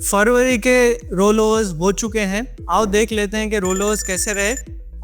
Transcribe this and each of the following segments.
फरवरी के role overs हो चुके हैं। आओ देख लेते हैं कि रोल ओवर्स कैसे रहे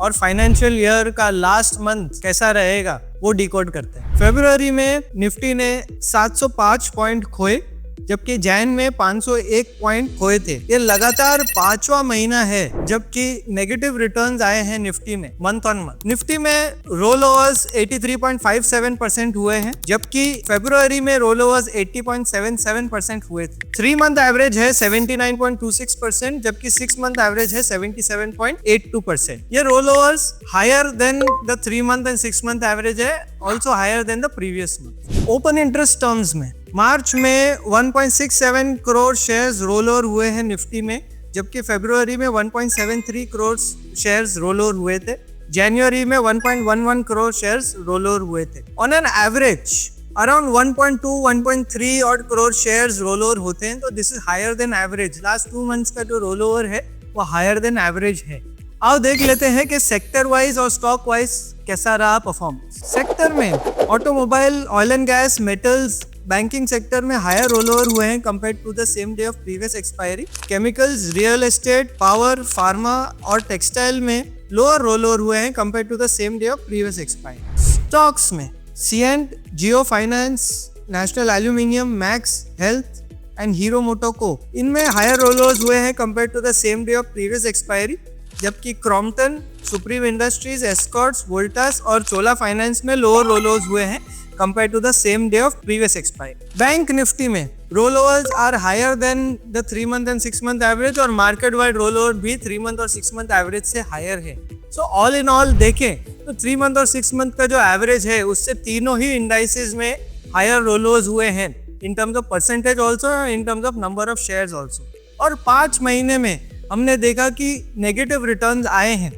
और फाइनेंशियल ईयर का लास्ट मंथ कैसा रहेगा, वो डिकोड करते हैं। फरवरी में निफ्टी ने 705 पॉइंट खोए, जबकि जैन में 501 पॉइंट खोए थे। ये लगातार 5वां महीना है जबकि नेगेटिव रिटर्न्स आए हैं निफ्टी में मंथ ऑन मंथ। निफ्टी में रोल ओवर्स 83.57% हुए हैं, जबकि फरवरी में रोल ओवर्स 80.77% हुए थे। 3 मंथ एवरेज है 79.26%, जबकि 6 मंथ एवरेज है 77.82%। ये roll overs higher than the 3 month and 6 month average है, also higher than the previous month. Open interest terms में मार्च में 1.67 करोड़ शेयर्स रोल ओवर हुए हैं निफ्टी में, जबकि फरवरी में 1.73 करोड़ शेयर्स रोल ओवर हुए थे। जनवरी में 1.11 करोड़ शेयर्स रोल ओवर हुए थे। ऑन एन एवरेज अराउंड 1.2-1.3 और करोड़ शेयर्स रोल ओवर होते हैं, तो this is higher than average. Last 2 months का जो रोल ओवर है वो हायर देन एवरेज है। आओ देख लेते हैं कि सेक्टर वाइज और स्टॉक वाइज कैसा रहा परफॉर्मेंस। सेक्टर में automobile, oil and gas, metals, banking sector में हायर रोल ओवर हुए हैं compare to the same day of previous expiry. Chemicals, real estate, power, pharma और टेक्सटाइल में लोअर रोल ओवर हुए हैं compare to the same day of previous expiry. Stocks में Cyient, Jio Finance, National Aluminium, Max Health and Hero MotoCorp, इनमें hire role overs हुए हैं compare to the same day of previous expiry, जबकि क्रॉम्पटन, सुप्रीम इंडस्ट्रीज, एस्कॉर्ट्स, वोल्टास और चोला फाइनेंस में लोअर रोल ओवर्स हुए हैं compared to the same day of previous expiry. Bank Nifty में rollovers are higher than the 3 month and 6 month average और market wide rollover भी 3 month और 6 month average से higher है। So all in all देखें तो 3 month और 6 month का जो average है उससे तीनों ही indices में higher rollovers हुए हैं, in terms of percentage also, in terms of number of shares also। और 5 महीने में हमने देखा कि negative returns आए हैं,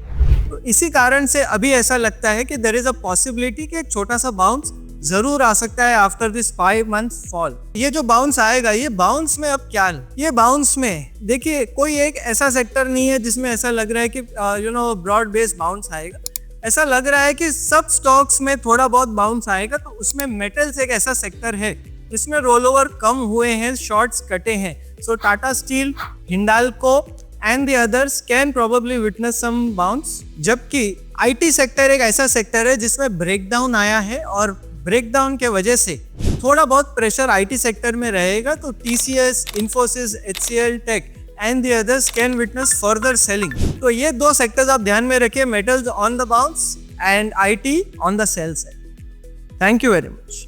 तो इसी कारण से अभी ऐसा लगता है कि there is a possibility कि एक छोटा सा bounce जरूर आ सकता है आफ्टर दिस 5 months फॉल। ये जो बाउंस आएगा, ये बाउंस में अब क्या, ये बाउंस में देखिए कोई एक ऐसा सेक्टर नहीं है जिसमें ऐसा लग रहा है कि ब्रॉड बेस्ड बाउंस आएगा। ऐसा लग रहा है कि सब स्टॉक्स में थोड़ा बहुत बाउंस आएगा। तो उसमें मेटल्स एक ऐसा सेक्टर है जिसमें रोल ओवर कम हुए हैं, शॉर्ट्स कटे हैं। So Tata Steel, Hindalco and the others can probably witness some bounce. जबकि आईटी सेक्टर एक ऐसा सेक्टर है जिसमें ब्रेकडाउन आया है और ब्रेकडाउन के वजह से थोड़ा बहुत प्रेशर आईटी सेक्टर में रहेगा। तो TCS, Infosys, HCL tech and the others can witness further selling. तो ये 2 सेक्टर्स आप ध्यान में रखिए, metals on the bounce and IT on the sell side. Thank you very much.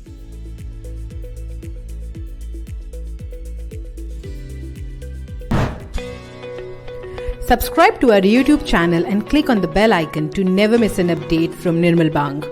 Subscribe to our YouTube channel and click on the bell icon to never miss an update from Nirmal Bang.